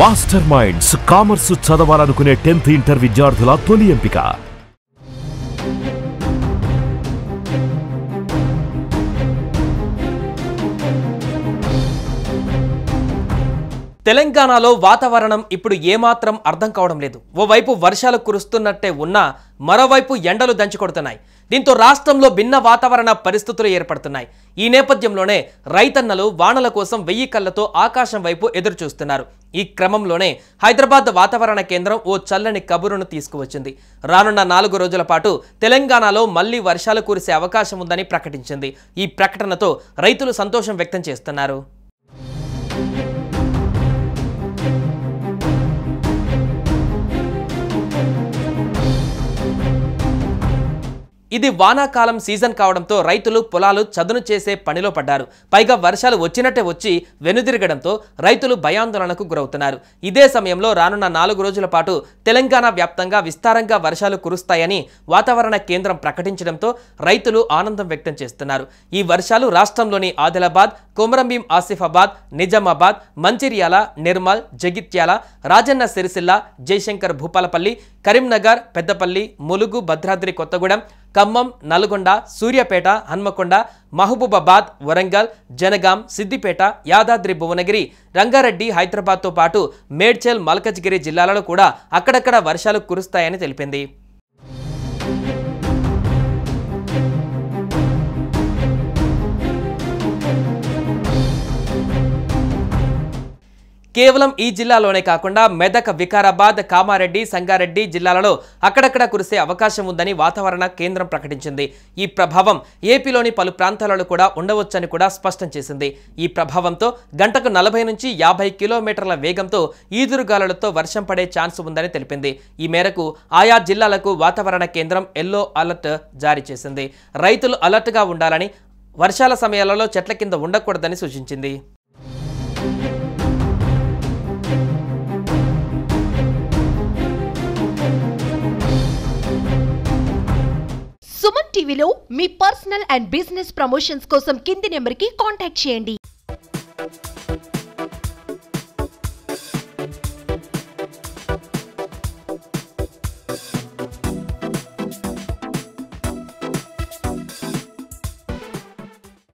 Master minds commerce చదవాలనుకునే 10th inter విద్యార్థుల తొలి ఎంపిక. తెలంగాణలో వాతావరణం ఇప్పుడు ఏమాత్రం అర్థం కావడం లేదు. ఓవైపు వర్షాలు కురుస్తున్నట్టే ఉన్నా మరోవైపు ఎండలు దంచుకొడుతున్నాయి. దీంతో రాష్ట్రంలో భిన్న వాతావరణ పరిస్థితులు ఏర్పడుతున్నాయి. ఈ నేపథ్యంలోనే రైతన్నలు వానల కోసం 1000 కళ్లతో ఆకాశం వైపు ఎదురు చూస్తున్నారు. ఈ క్రమంలోనే హైదరాబాద్ వాతావరణ కేంద్రం ఓ చల్లని కబురును తీసుకువచ్చింది. రానున్న 4 రోజుల పాటు తెలంగాణలో మళ్లీ వర్షాలు కురిసే అవకాశం ఉందని ప్రకటించింది. ఈ ప్రకటనతో రైతులు సంతోషం వ్యక్తం చేస్తున్నారు. ఇది వానాకాలం సీజన్ కావడంతో రైతులు పొలాలు చదును చేసే పనిలో పడ్డారు. పైగా వర్షాలు వచ్చినట్టే వచ్చి వెనుదిరగడంతో రైతులు భయాందోళనకు గురవుతున్నారు. ఇదే సమయంలో రానున్న 4 రోజుల పాటు తెలంగాణ వ్యాప్తంగా విస్తారంగా వర్షాలు కురుస్తాయని వాతావరణ కేంద్రం ప్రకటించడంతో రైతులు ఆనందం వ్యక్తం చేస్తున్నారు. ఈ వర్షాలు రాష్ట్రంలోని ఆదిలాబాద్, కొమరంభీం ఆసిఫాబాద్, నిజామాబాద్, మంచిర్యాల, నిర్మల్, జగిత్యాల, రాజన్న సిరిసిల్ల, జయశంకర్ భూపాలపల్లి, కరీంనగర్, పెద్దపల్లి, ములుగు, భద్రాద్రి కొత్తగూడెం, ఖమ్మం, నల్గొండ, సూర్యాపేట, హన్మకొండ, మహబూబాబాద్, వరంగల్, జనగాం, సిద్దిపేట, యాదాద్రి భువనగిరి, రంగారెడ్డి, హైదరాబాద్తో పాటు మేడ్చల్, మల్కజ్గిరి జిల్లాలలో కూడా అక్కడక్కడ వర్షాలు కురుస్తాయని తెలిపింది. కేవలం ఈ జిల్లాలోనే కాకుండా మెదక్, వికారాబాద్, కామారెడ్డి, సంగారెడ్డి జిల్లాలలో అక్కడక్కడ కురిసే అవకాశం ఉందని వాతావరణ కేంద్రం ప్రకటించింది. ఈ ప్రభావం ఏపీలోని పలు ప్రాంతాలలో కూడా ఉండవచ్చని కూడా స్పష్టం చేసింది. ఈ ప్రభావంతో గంటకు 40 నుంచి 50 కిలోమీటర్ల వేగంతో ఈదురుగాలులతో వర్షం పడే ఛాన్స్ ఉందని తెలిపింది. ఈ మేరకు ఆయా జిల్లాలకు వాతావరణ కేంద్రం ఎల్లో అలర్ట్ జారీ చేసింది. రైతులు అలర్ట్గా ఉండాలని, వర్షాల సమయాలలో చెట్ల కింద ఉండకూడదని సూచించింది. సుమన్ టీవీలో మీ పర్సనల్ అండ్ బిజినెస్ ప్రమోషన్స్ కోసం కింది నెంబర్కి కాంటాక్ట్ చేయండి.